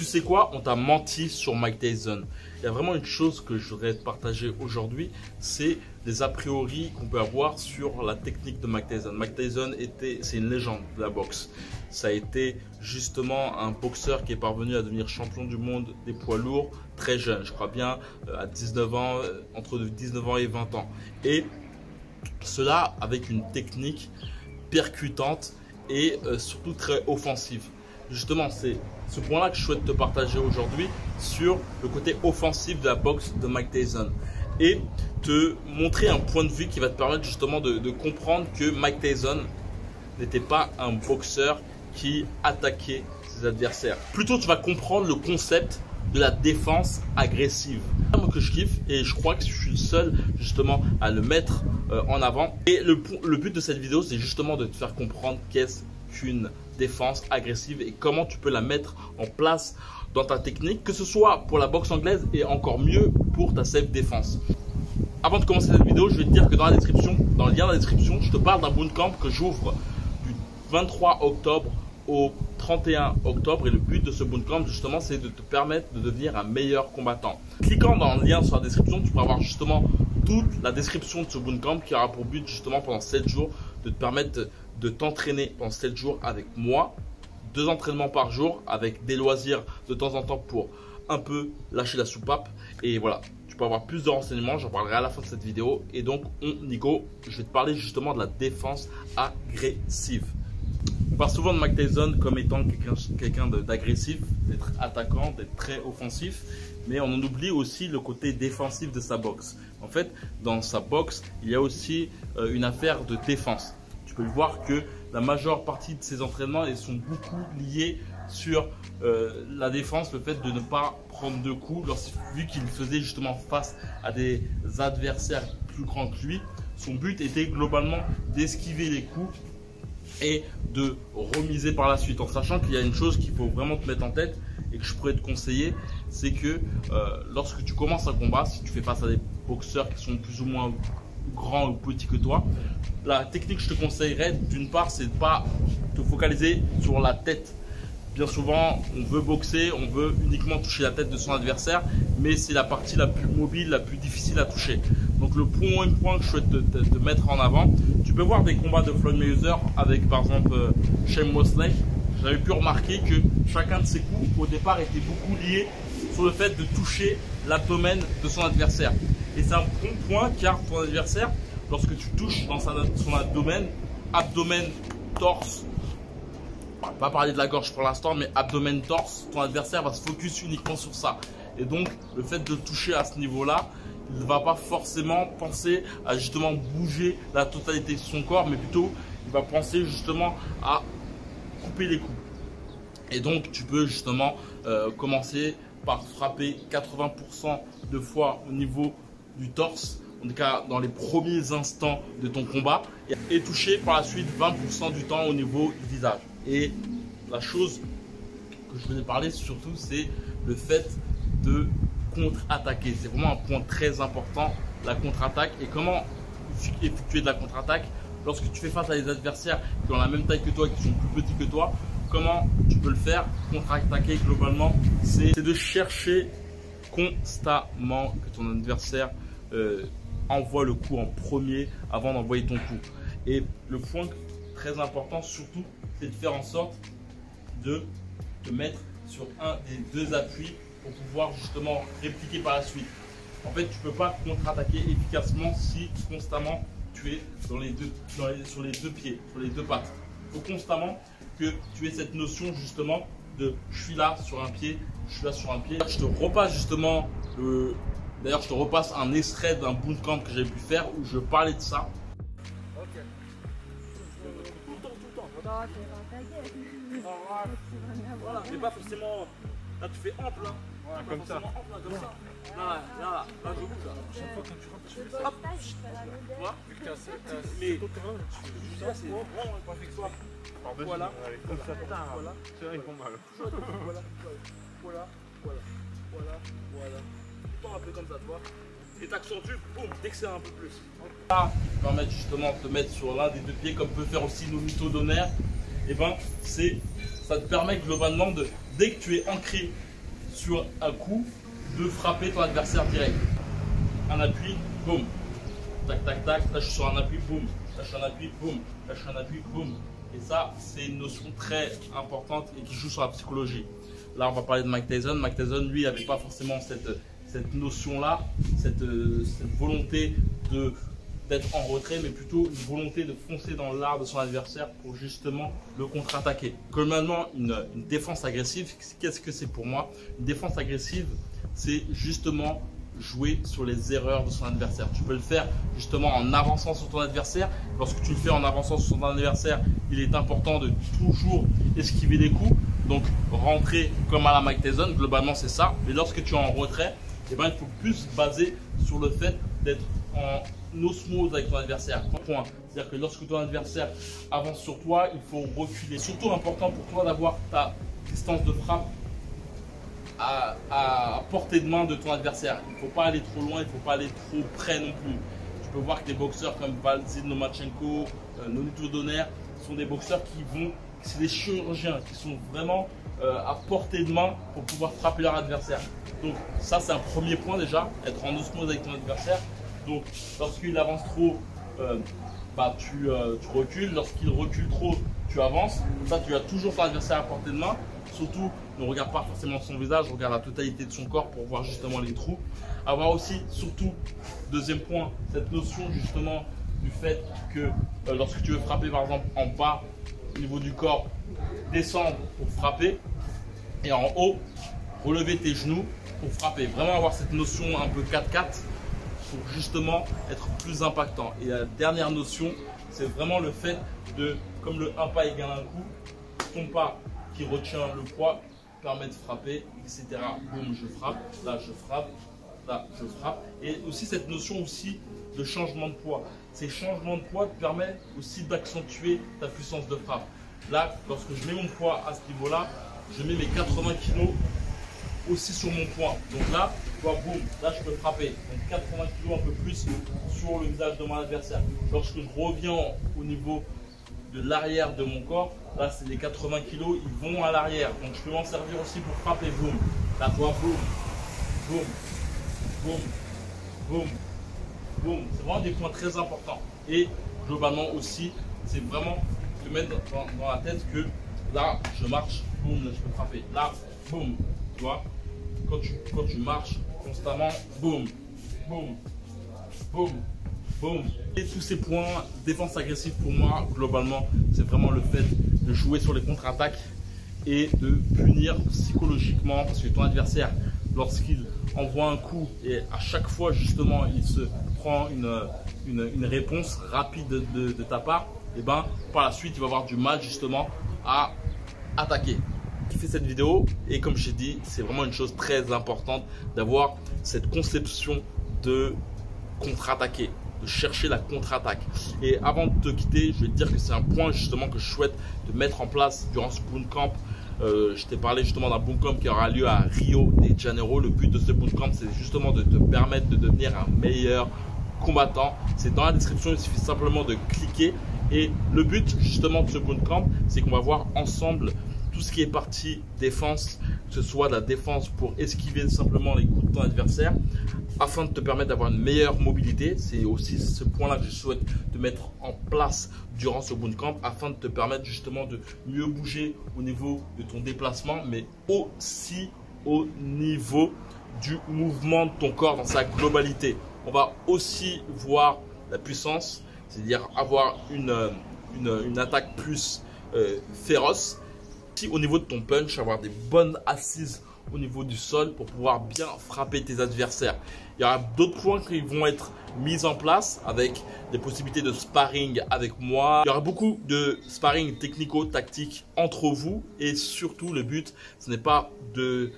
Tu sais quoi? On t'a menti sur Mike Tyson. Il y a vraiment une chose que je voudrais te partager aujourd'hui, c'est les a priori qu'on peut avoir sur la technique de Mike Tyson. Mike Tyson c'est une légende de la boxe. Ça a été justement un boxeur qui est parvenu à devenir champion du monde des poids lourds très jeune, je crois bien à 19 ans, entre 19 ans et 20 ans. Et cela avec une technique percutante et surtout très offensive. Justement, c'est ce point-là que je souhaite te partager aujourd'hui sur le côté offensif de la boxe de Mike Tyson et te montrer un point de vue qui va te permettre justement de comprendre que Mike Tyson n'était pas un boxeur qui attaquait ses adversaires. Plutôt, tu vas comprendre le concept de la défense agressive. C'est un mot que je kiffe et je crois que je suis le seul justement à le mettre en avant. Et le but de cette vidéo, c'est justement de te faire comprendre qu'est-ce qu'une défense agressive et comment tu peux la mettre en place dans ta technique, que ce soit pour la boxe anglaise et encore mieux pour ta self-défense. Avant de commencer cette vidéo, je vais te dire que dans le lien de la description, je te parle d'un bootcamp que j'ouvre du 23 octobre au 31 octobre et le but de ce bootcamp justement c'est de te permettre de devenir un meilleur combattant. Cliquant dans le lien sur la description, tu pourras avoir justement toute la description de ce bootcamp qui aura pour but justement pendant 7 jours de te permettre de t'entraîner pendant 7 jours avec moi, 2 entraînements par jour avec des loisirs de temps en temps pour un peu lâcher la soupape. Et voilà, tu peux avoir plus de renseignements, j'en parlerai à la fin de cette vidéo. Et donc on y go, je vais te parler justement de la défense agressive. On parle souvent de Mike Tyson comme étant quelqu'un d'agressif, d'être attaquant, d'être très offensif, mais on en oublie aussi le côté défensif de sa boxe. En fait, dans sa boxe, il y a aussi une affaire de défense. Tu peux le voir que la majeure partie de ses entraînements ils sont beaucoup liés sur la défense, le fait de ne pas prendre de coups. Vu qu'il faisait justement face à des adversaires plus grands que lui, son but était globalement d'esquiver les coups et de remiser par la suite, en sachant qu'il y a une chose qu'il faut vraiment te mettre en tête et que je pourrais te conseiller, c'est que lorsque tu commences un combat, si tu fais face à des boxeurs qui sont plus ou moins grands ou petits que toi, la technique que je te conseillerais d'une part, c'est de ne pas te focaliser sur la tête. Bien souvent, on veut boxer, on veut uniquement toucher la tête de son adversaire, mais c'est la partie la plus mobile, la plus difficile à toucher. Donc le point que je souhaite te mettre en avant, tu peux voir des combats de Floyd Mayweather avec par exemple Shane Mosley. J'avais pu remarquer que chacun de ses coups au départ était beaucoup lié sur le fait de toucher l'abdomen de son adversaire. Et c'est un bon point car ton adversaire, lorsque tu touches dans son abdomen, torse, on va pas parler de la gorge pour l'instant, mais abdomen, torse, ton adversaire va se focus uniquement sur ça. Et donc, le fait de toucher à ce niveau-là, il ne va pas forcément penser à justement bouger la totalité de son corps, mais plutôt, il va penser justement à couper les coups. Et donc, tu peux justement commencer par frapper 80% de fois au niveau du torse, en tout cas dans les premiers instants de ton combat, et toucher par la suite 20% du temps au niveau du visage. Et la chose que je voulais parler surtout, c'est le fait de contre-attaquer. C'est vraiment un point très important, la contre-attaque. Et comment effectuer de la contre-attaque lorsque tu fais face à des adversaires qui ont la même taille que toi, qui sont plus petits que toi. Comment tu peux le faire? Contre-attaquer globalement, c'est de chercher constamment que ton adversaire envoie le coup en premier avant d'envoyer ton coup. Et le point très important surtout, c'est de faire en sorte de te mettre sur un des 2 appuis pour pouvoir justement répliquer par la suite. En fait, tu ne peux pas contre-attaquer efficacement si constamment tu es sur les 2 pieds, sur les 2 pattes. Il faut constamment que tu aies cette notion justement de je suis là sur un pied, je suis là sur un pied. Je te repasse justement d'ailleurs, je te repasse un extrait d'un bootcamp que j'ai pu faire où je parlais de ça. Ok. Tout le temps. Voilà, mais pas forcément. Là, tu fais ample, hein. Voilà, comme ça. Ample, là, comme ça. Là, je bouge là. Chaque fois que tu rentres, tu fais ça. Hop. Tu vois? Mais là, c'est vraiment pas fait que ça. Voilà. Comme ça. Voilà. C'est vrai, ils font mal. Voilà. Tout le temps un peu comme ça, tu vois. Et t'accentues, boum, dès que c'est un peu plus. Là, tu peux permettre justement de te mettre sur l'un des 2 pieds comme peut faire aussi Nobito Donaire. Et ben, ça te permet globalement de, dès que tu es ancré sur un coup de frapper ton adversaire direct. Un appui, boum. Tac, tac, tac. Là, je suis sur un appui, boum. Là, je suis un appui, boum. Là, je suis un appui, boum. Et ça, c'est une notion très importante et qui joue sur la psychologie. Là, on va parler de Mike Tyson. Mike Tyson, lui, n'avait pas forcément cette notion-là, cette volonté d'être en retrait, mais plutôt une volonté de foncer dans l'art de son adversaire pour justement le contre-attaquer. Globalement, une défense agressive, qu'est-ce que c'est pour moi? Une défense agressive, c'est justement jouer sur les erreurs de son adversaire. Tu peux le faire justement en avançant sur ton adversaire. Lorsque tu le fais en avançant sur ton adversaire, il est important de toujours esquiver des coups. Donc rentrer comme à la Mike Tyson, globalement c'est ça. Mais lorsque tu es en retrait, eh ben, il faut plus se baser sur le fait d'être en osmose avec ton adversaire. C'est-à-dire que lorsque ton adversaire avance sur toi, il faut reculer. Surtout important pour toi d'avoir ta distance de frappe à portée de main de ton adversaire. Il ne faut pas aller trop loin, il ne faut pas aller trop près non plus. Tu peux voir que des boxeurs comme Vasyl Lomachenko, Nonito Donaire sont des boxeurs qui vont, c'est des chirurgiens qui sont vraiment à portée de main pour pouvoir frapper leur adversaire. Donc ça c'est un premier point déjà, être en osmose avec ton adversaire. Donc lorsqu'il avance trop, tu recules. Lorsqu'il recule trop, tu avances. Comme ça tu as toujours ton adversaire à portée de main. Surtout, ne regarde pas forcément son visage, regarde la totalité de son corps pour voir justement les trous. Avoir aussi, surtout, deuxième point, cette notion justement du fait que lorsque tu veux frapper par exemple en bas au niveau du corps, descendre pour frapper et en haut, relever tes genoux pour frapper. Vraiment avoir cette notion un peu 4-4 pour justement être plus impactant. Et la dernière notion, c'est vraiment le fait de, comme le un pas égale un coup, ton pas qui retient le poids permet de frapper, etc. Boum, je frappe, là je frappe, là je frappe. Et aussi cette notion aussi de changement de poids. Ces changements de poids te permettent aussi d'accentuer ta puissance de frappe. Là, lorsque je mets mon poids à ce niveau-là, je mets mes 80 kg aussi sur mon poing. Donc là, tu vois, boum, là je peux frapper. Donc 80 kg un peu plus sur le visage de mon adversaire. Lorsque je reviens au niveau de l'arrière de mon corps, là c'est les 80 kg, ils vont à l'arrière. Donc je peux m'en servir aussi pour frapper, boum. Là, tu vois, boum, boum, boum, boum, boum. C'est vraiment des points très importants. Et globalement aussi, c'est vraiment te mettre dans la tête que là, je marche, boum, là je peux frapper. Là, boum, tu vois, quand tu marches constamment, boum, boum, boum, boum. Et tous ces points, défense agressive pour moi, globalement, c'est vraiment le fait de jouer sur les contre-attaques et de punir psychologiquement, parce que ton adversaire, lorsqu'il envoie un coup et à chaque fois justement il se prend une réponse rapide de ta part, et ben par la suite il va avoir du mal justement à attaquer. Qui fait cette vidéo, et comme j'ai dit, c'est vraiment une chose très importante d'avoir cette conception de contre-attaquer, de chercher la contre-attaque. Et avant de te quitter, je vais te dire que c'est un point justement que je souhaite de mettre en place durant ce bootcamp. Je t'ai parlé justement d'un bootcamp qui aura lieu à Rio de Janeiro. Le but de ce bootcamp, c'est justement de te permettre de devenir un meilleur combattant. C'est dans la description, il suffit simplement de cliquer. Et le but justement de ce bootcamp, c'est qu'on va voir ensemble tout ce qui est partie défense, que ce soit de la défense pour esquiver simplement les coups de ton adversaire, afin de te permettre d'avoir une meilleure mobilité. C'est aussi ce point-là que je souhaite te mettre en place durant ce bootcamp, afin de te permettre justement de mieux bouger au niveau de ton déplacement, mais aussi au niveau du mouvement de ton corps dans sa globalité. On va aussi voir la puissance, c'est-à-dire avoir une attaque plus féroce. Au niveau de ton punch, avoir des bonnes assises au niveau du sol pour pouvoir bien frapper tes adversaires. Il y aura d'autres points qui vont être mis en place avec des possibilités de sparring avec moi. Il y aura beaucoup de sparring technico-tactique entre vous, et surtout le but, ce n'est pas de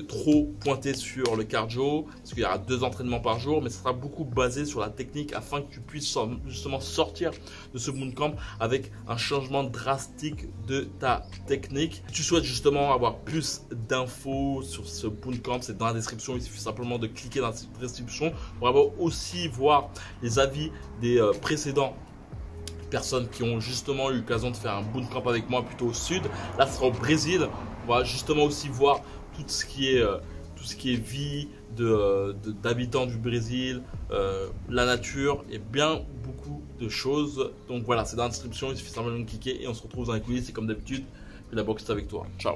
trop pointer sur le cardio, parce qu'il y aura 2 entraînements par jour, mais ça sera beaucoup basé sur la technique afin que tu puisses justement sortir de ce bootcamp avec un changement drastique de ta technique. Si tu souhaites justement avoir plus d'infos sur ce bootcamp, c'est dans la description, il suffit simplement de cliquer dans cette description pour avoir aussi voir les avis des précédents personnes qui ont justement eu l'occasion de faire un bootcamp avec moi plutôt au sud. Là, ce sera au Brésil. On va justement aussi voir tout ce qui est vie d'habitants du Brésil, la nature et bien beaucoup de choses. Donc voilà, c'est dans la description, il suffit simplement de cliquer et on se retrouve dans les coulisses. C'est comme d'habitude, la boxe est avec toi. Ciao.